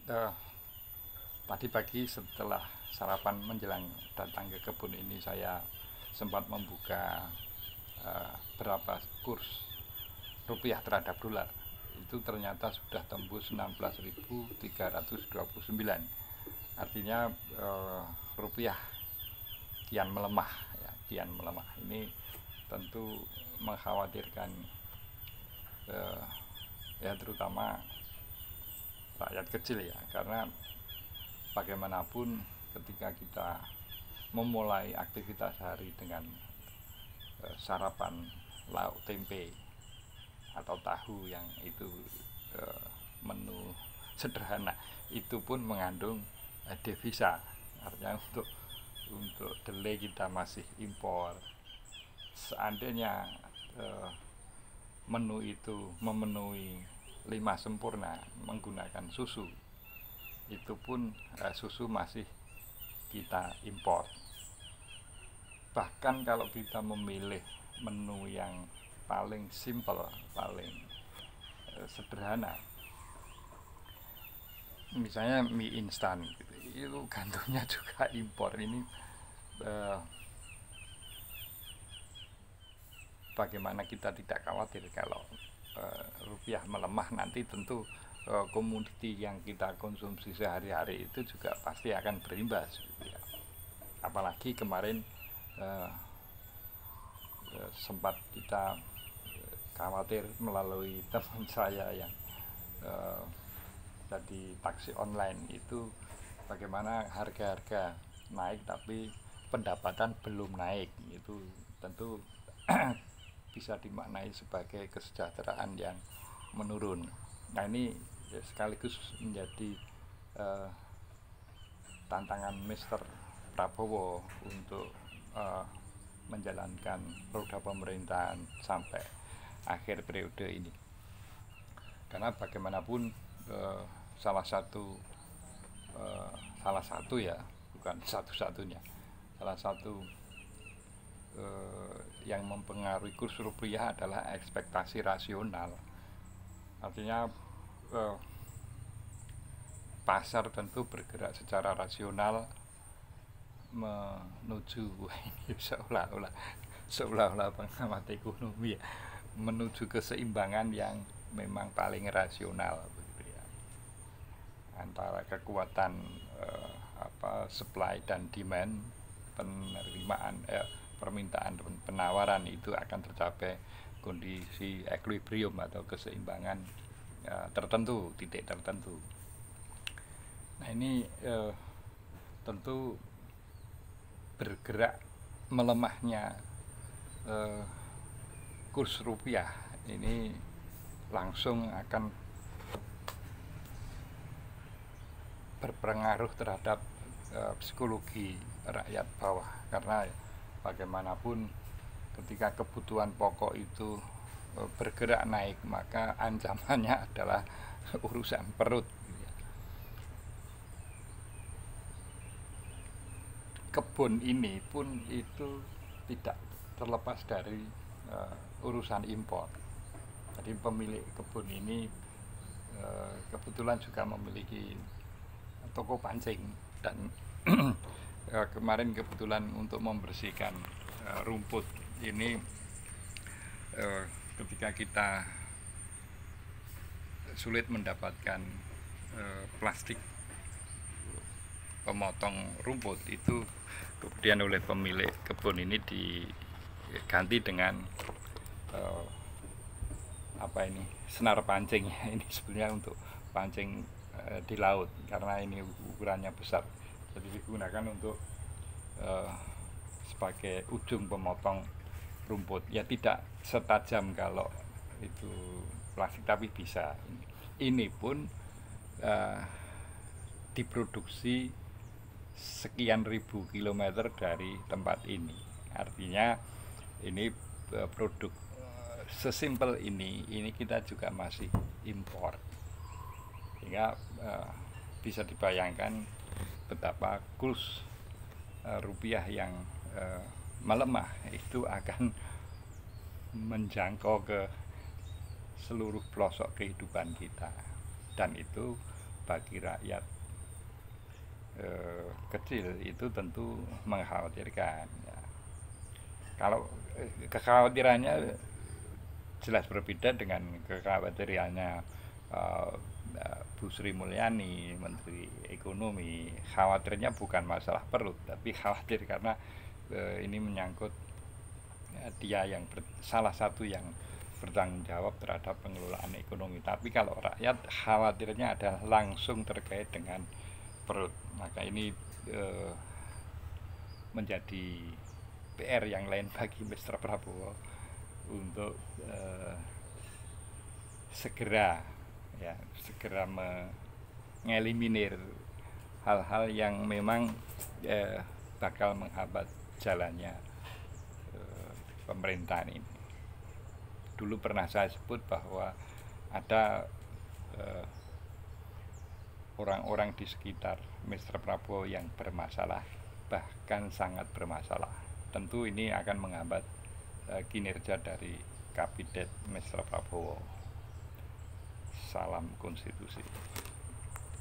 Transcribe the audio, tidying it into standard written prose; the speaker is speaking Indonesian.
Eh, Tadi pagi setelah sarapan menjelang datang ke kebun ini, saya sempat membuka berapa kurs rupiah terhadap dolar. Itu ternyata sudah tembus 16.329. Artinya rupiah kian melemah, ya, kian melemah. Ini tentu mengkhawatirkan, eh, ya, terutama rakyat kecil, ya, karena bagaimanapun ketika kita memulai aktivitas hari dengan sarapan lauk tempe atau tahu yang itu menu sederhana, itu pun mengandung devisa. Artinya untuk delay kita masih impor. Seandainya menu itu memenuhi 5 sempurna menggunakan susu, itu pun susu masih kita impor. Bahkan kalau kita memilih menu yang paling simple, paling sederhana, misalnya mie instan gitu, itu gandumnya juga impor. Ini bagaimana kita tidak khawatir kalau rupiah melemah, nanti tentu komoditi yang kita konsumsi sehari-hari itu juga pasti akan berimbas, gitu ya. Apalagi kemarin sempat kita khawatir melalui teman saya yang jadi taksi online itu, bagaimana harga-harga naik tapi pendapatan belum naik. Itu tentu bisa dimaknai sebagai kesejahteraan yang menurun. Nah, ini sekaligus menjadi tantangan Mr. Prabowo untuk menjalankan roda pemerintahan sampai akhir periode ini. Karena bagaimanapun salah satu ya, bukan satu-satunya, salah satu yang mempengaruhi kurs rupiah adalah ekspektasi rasional. Artinya pasar tentu bergerak secara rasional menuju ini seolah-olah pengamat ekonomi, ya, menuju keseimbangan yang memang paling rasional, begitu ya, antara kekuatan supply dan demand, penerimaan permintaan dan penawaran, itu akan tercapai kondisi equilibrium atau keseimbangan tertentu, titik tertentu. Nah, ini tentu bergerak melemahnya kurs rupiah ini langsung akan berpengaruh terhadap psikologi rakyat bawah, karena bagaimanapun ketika kebutuhan pokok itu bergerak naik, maka ancamannya adalah urusan perut. Kebun ini pun itu tidak terlepas dari urusan impor. Jadi pemilik kebun ini kebetulan juga memiliki toko pancing, dan kemarin kebetulan untuk membersihkan rumput ini, ketika kita sulit mendapatkan plastik pemotong rumput, itu kemudian oleh pemilik kebun ini diganti dengan senar pancing. Ini sebenarnya untuk pancing di laut, karena ini ukurannya besar, jadi digunakan untuk sebagai ujung pemotong rumput. Ya, tidak setajam kalau itu plastik, tapi bisa. Ini pun diproduksi sekian ribu kilometer dari tempat ini. Artinya ini produk sesimpel ini kita juga masih impor, sehingga bisa dibayangkan betapa kurs rupiah yang melemah itu akan menjangkau ke seluruh pelosok kehidupan kita, dan itu bagi rakyat kecil itu tentu mengkhawatirkan ya. Kalau kekhawatirannya jelas berbeda dengan kekhawatirannya Bu Sri Mulyani, Menteri Ekonomi. Khawatirnya bukan masalah perut, tapi khawatir karena ini menyangkut dia yang salah satu yang bertanggung jawab terhadap pengelolaan ekonomi. Tapi kalau rakyat khawatirnya adalah langsung terkait dengan perut. Maka ini menjadi PR yang lain bagi Mr. Prabowo untuk segera mengeliminir hal-hal yang memang bakal menghambat jalannya pemerintahan ini. Dulu pernah saya sebut bahwa ada orang-orang di sekitar Mr. Prabowo yang bermasalah, bahkan sangat bermasalah. Tentu ini akan menghambat kinerja dari kabinet Mr. Prabowo. Salam konstitusi.